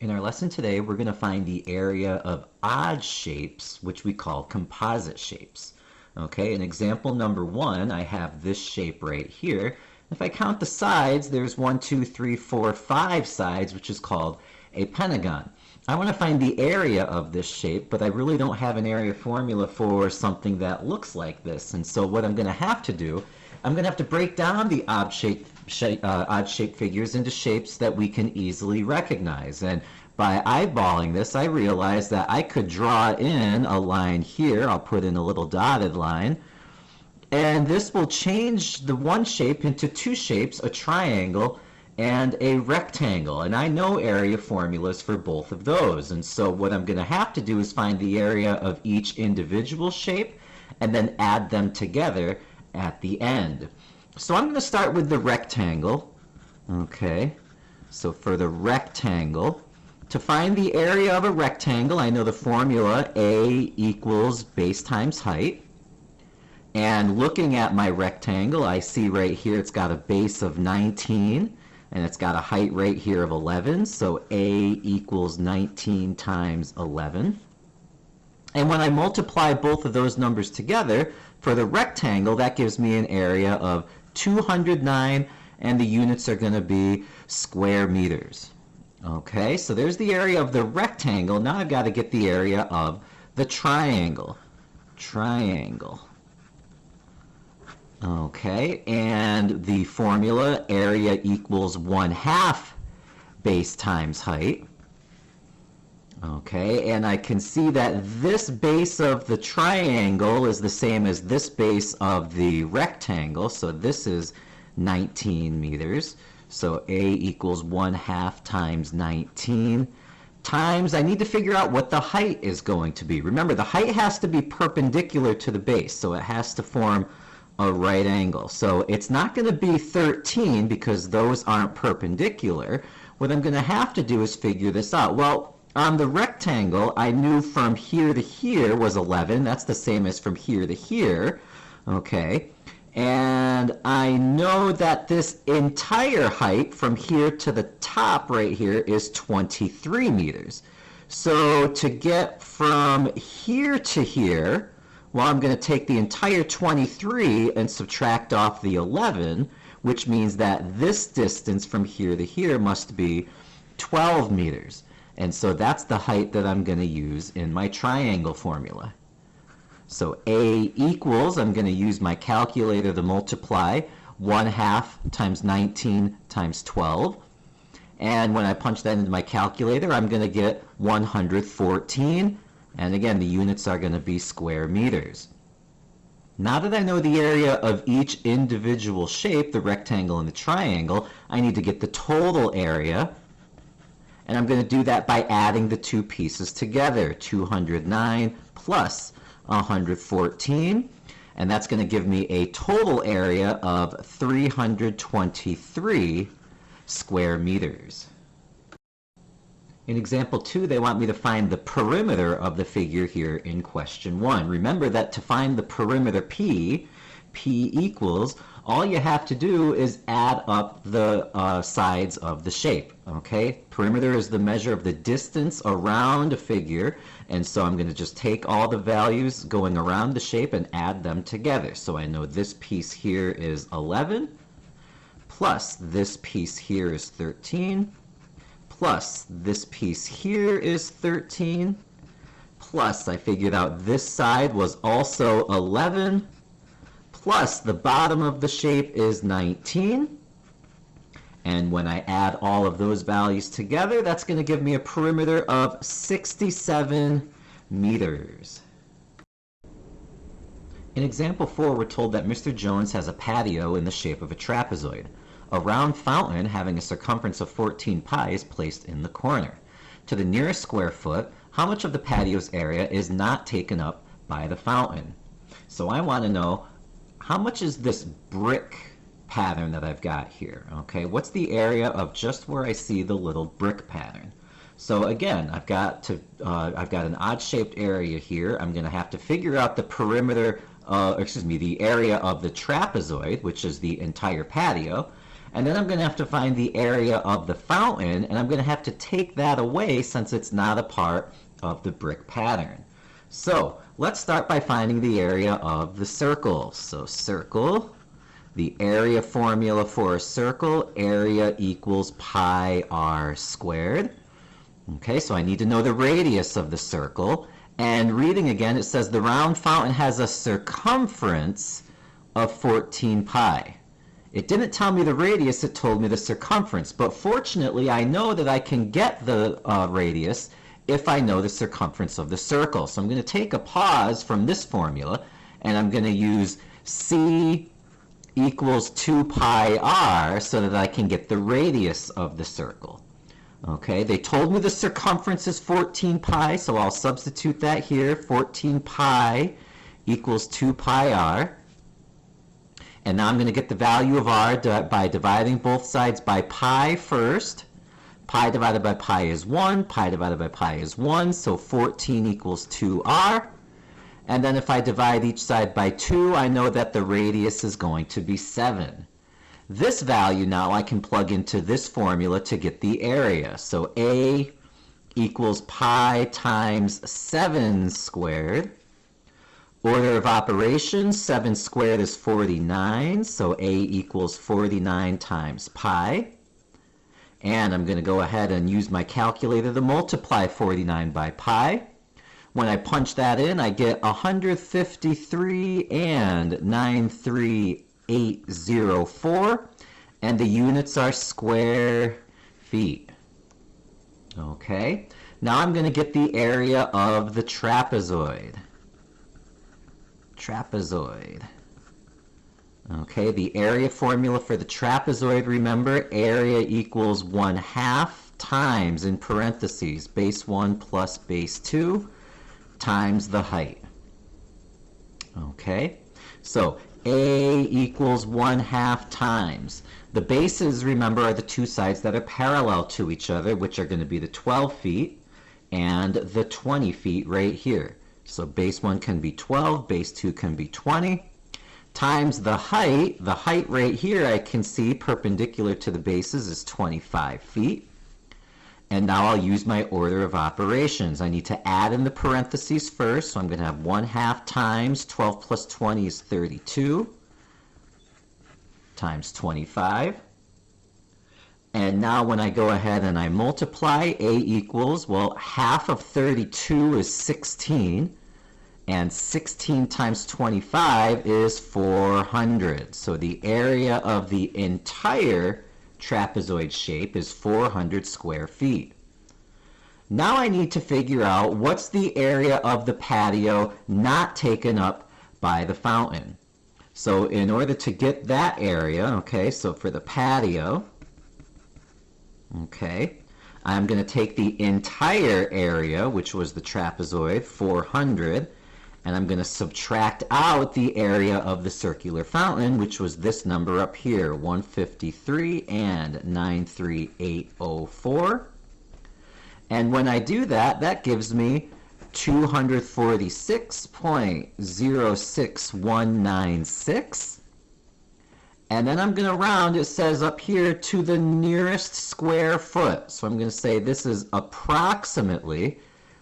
In our lesson today, we're going to find the area of odd shapes, which we call composite shapes. Okay, in example number 1, I have this shape right here. If I count the sides, there's 1, 2, 3, 4, 5 sides, which is called a pentagon. I want to find the area of this shape, but I really don't have an area formula for something that looks like this. And so what I'm going to have to do, I'm going to have to break down the odd shape figures into shapes that we can easily recognize. And by eyeballing this, I realized that I could draw in a line here. I'll put in a little dotted line. And this will change the one shape into two shapes, a triangle and a rectangle. And I know area formulas for both of those. And so what I'm going to have to do is find the area of each individual shape and then add them together at the end. So I'm going to start with the rectangle. Okay, so for the rectangle, to find the area of a rectangle, I know the formula A equals base times height. And looking at my rectangle, I see right here it's got a base of 19 and it's got a height right here of 11. So A equals 19 times 11. And when I multiply both of those numbers together, for the rectangle, that gives me an area of 209, and the units are going to be square meters. Okay, so there's the area of the rectangle. Now I've got to get the area of the triangle. Triangle. Okay, and the formula, area equals 1/2 base times height. Okay, and I can see that this base of the triangle is the same as this base of the rectangle, so this is 19 meters. So A equals 1/2 times 19 times, I need to figure out what the height is going to be. Remember, the height has to be perpendicular to the base, so it has to form a right angle. So it's not going to be 13 because those aren't perpendicular. What I'm going to have to do is figure this out. Well, on the rectangle, I knew from here to here was 11. That's the same as from here to here. Okay. And I know that this entire height from here to the top right here is 23 meters. So to get from here to here, well, I'm going to take the entire 23 and subtract off the 11, which means that this distance from here to here must be 12 meters. And so that's the height that I'm going to use in my triangle formula. So A equals, I'm going to use my calculator to multiply 1/2 times 19 times 12. And when I punch that into my calculator, I'm going to get 114. And again, the units are going to be square meters. Now that I know the area of each individual shape, the rectangle and the triangle, I need to get the total area. And I'm going to do that by adding the two pieces together, 209 plus 114. And that's going to give me a total area of 323 square meters. In example 2, they want me to find the perimeter of the figure here in question 1. Remember that to find the perimeter P equals, all you have to do is add up the sides of the shape. Okay, perimeter is the measure of the distance around a figure, and so I'm going to just take all the values going around the shape and add them together. So I know this piece here is 11, plus this piece here is 13, plus this piece here is 13, plus I figured out this side was also 11, plus the bottom of the shape is 19. And when I add all of those values together, that's going to give me a perimeter of 67 meters. In example 4, we're told that Mr. Jones has a patio in the shape of a trapezoid. A round fountain having a circumference of 14 pi is placed in the corner. To the nearest square foot, how much of the patio's area is not taken up by the fountain? So I want to know, how much is this brick pattern that I've got here? Okay, what's the area of just where I see the little brick pattern? So again, I've got an odd-shaped area here. I'm going to have to figure out the perimeter, the area of the trapezoid, which is the entire patio, And then I'm going to have to find the area of the fountain, and I'm going to have to take that away since it's not a part of the brick pattern. So let's start by finding the area of the circle. So circle, the area formula for a circle, area equals pi r squared. Okay, so I need to know the radius of the circle. And reading again, it says the round fountain has a circumference of 14 pi. It didn't tell me the radius, it told me the circumference. But fortunately, I know that I can get the radius if I know the circumference of the circle. So I'm going to take a pause from this formula, and I'm going to use C equals 2 pi r so that I can get the radius of the circle. Okay, they told me the circumference is 14 pi, so I'll substitute that here. 14 pi equals 2 pi r. And now I'm going to get the value of r by dividing both sides by pi first. Pi divided by pi is 1. Pi divided by pi is 1. So 14 equals 2r. And then if I divide each side by 2, I know that the radius is going to be 7. This value now I can plug into this formula to get the area. So A equals pi times 7 squared. Order of operations, 7 squared is 49, so A equals 49 times pi. And I'm going to go ahead and use my calculator to multiply 49 by pi. When I punch that in, I get 153 and 93804, and the units are square feet. Okay, now I'm going to get the area of the trapezoid. Okay, the area formula for the trapezoid, remember, area equals 1/2 times, in parentheses, base 1 plus base 2 times the height. Okay, so A equals 1/2 times. The bases, remember, are the two sides that are parallel to each other, which are going to be the 12 feet and the 20 feet right here. So base 1 can be 12, base 2 can be 20, times the height. The height right here I can see perpendicular to the bases is 25 feet. And now I'll use my order of operations. I need to add in the parentheses first, so I'm going to have 1/2 times 12 plus 20 is 32 times 25. And now when I go ahead and I multiply, A equals, well, half of 32 is 16, and 16 times 25 is 400. So the area of the entire trapezoid shape is 400 square feet. Now I need to figure out what's the area of the patio not taken up by the fountain. So in order to get that area, okay, so for the patio, okay, I'm going to take the entire area, which was the trapezoid, 400, and I'm going to subtract out the area of the circular fountain, which was this number up here, 153 and 93804. And when I do that, that gives me 246.06196. And then I'm going to round, it says up here, to the nearest square foot. So I'm going to say this is approximately,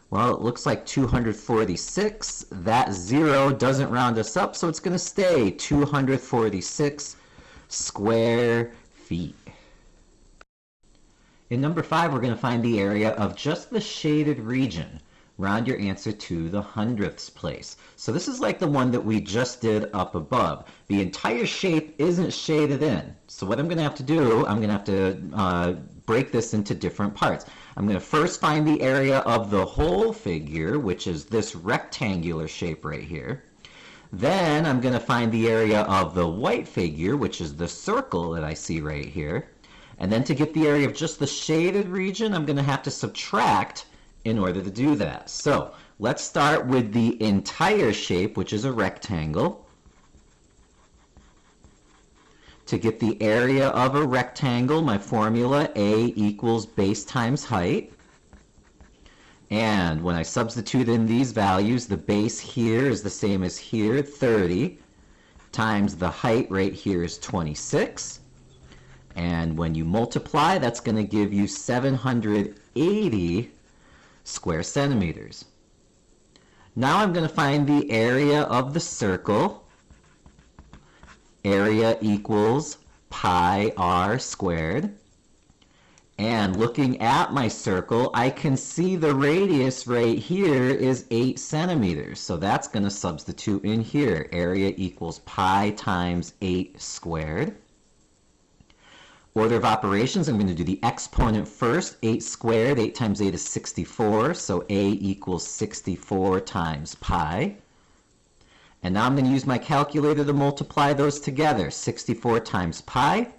well, it looks like 246. That 0 doesn't round us up, so it's going to stay 246 square feet. In number 5, we're going to find the area of just the shaded region. Round your answer to the hundredths place. So this is like the one that we just did up above. The entire shape isn't shaded in. So what I'm going to have to do, I'm going to have to break this into different parts. I'm going to first find the area of the whole figure, which is this rectangular shape right here. Then I'm going to find the area of the white figure, which is the circle that I see right here. And then to get the area of just the shaded region, I'm going to have to subtract in order to do that. So let's start with the entire shape, which is a rectangle. To get the area of a rectangle, my formula, A equals base times height. And when I substitute in these values, the base here is the same as here, 30, times the height right here is 26. And when you multiply, that's going to give you 780 square centimeters. Now I'm going to find the area of the circle. Area equals pi r squared. And looking at my circle, I can see the radius right here is 8 centimeters. So that's going to substitute in here. Area equals pi times 8 squared. Order of operations, I'm going to do the exponent first. 8 squared, 8 times 8 is 64. So A equals 64 times pi. And now I'm going to use my calculator to multiply those together. 64 times pi.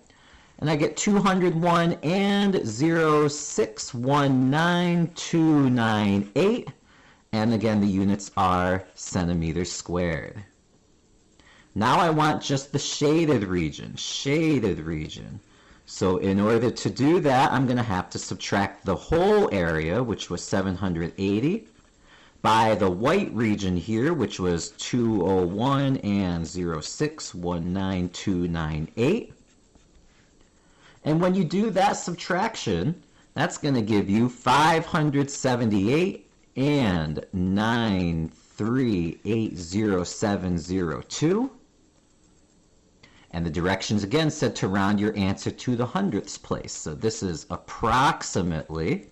And I get 201 and 0.61928. And again, the units are centimeters squared. Now I want just the shaded region. So in order to do that, I'm going to have to subtract the whole area, which was 780, by the white region here, which was 201 and 0.61928. And when you do that subtraction, that's going to give you 578 and 9380702. And the directions again said to round your answer to the hundredths place. So this is approximately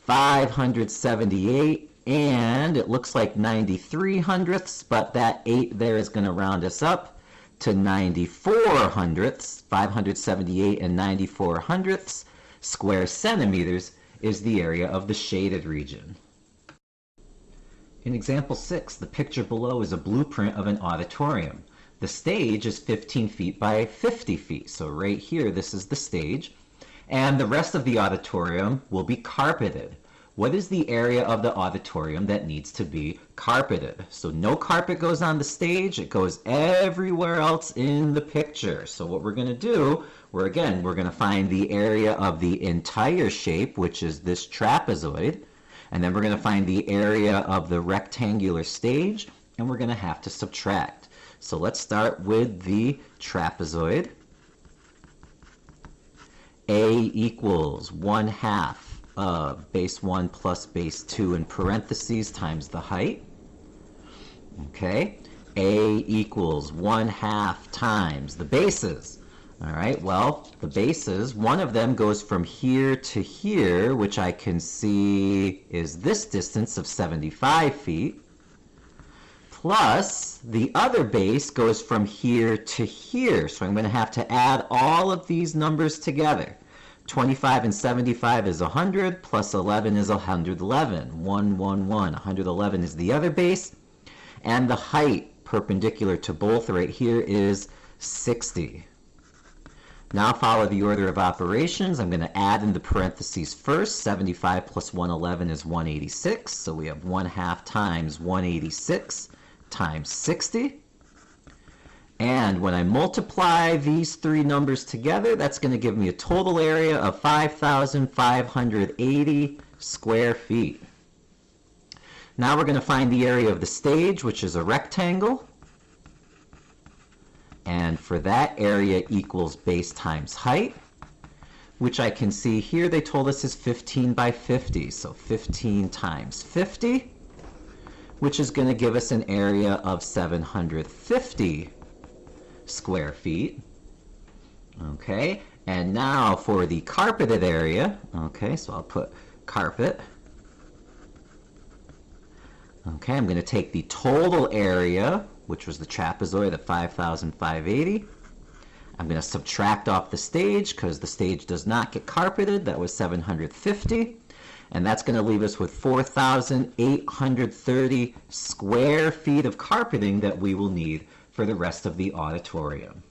578 and it looks like 93 hundredths, but that 8 there is going to round us up to 94 hundredths. 578 and 94 hundredths square centimeters is the area of the shaded region. In example 6, the picture below is a blueprint of an auditorium. The stage is 15 feet by 50 feet. So right here, this is the stage. And the rest of the auditorium will be carpeted. What is the area of the auditorium that needs to be carpeted? So no carpet goes on the stage. It goes everywhere else in the picture. So what we're going to do, we're going to find the area of the entire shape, which is this trapezoid. And then we're going to find the area of the rectangular stage. And we're going to have to subtract. So let's start with the trapezoid. A equals 1/2 of base 1 plus base 2 in parentheses times the height. Okay, A equals 1/2 times the bases. All right, well, the bases, one of them goes from here to here, which I can see is this distance of 75 feet. Plus, the other base goes from here to here. So I'm going to have to add all of these numbers together. 25 and 75 is 100, plus 11 is 111. 111. 111 is the other base. And the height, perpendicular to both right here, is 60. Now follow the order of operations. I'm going to add in the parentheses first. 75 plus 111 is 186. So we have 1/2 times 186 times 60. And when I multiply these three numbers together, that's going to give me a total area of 5,580 square feet. Now we're going to find the area of the stage, which is a rectangle. And for that, area equals base times height, which I can see here they told us is 15 by 50. So 15 times 50, which is going to give us an area of 750 square feet. Okay, and now for the carpeted area. Okay, so I'll put carpet. Okay, I'm going to take the total area, which was the trapezoid of 5,580. I'm going to subtract off the stage because the stage does not get carpeted. That was 750. And that's going to leave us with 4,830 square feet of carpeting that we will need for the rest of the auditorium.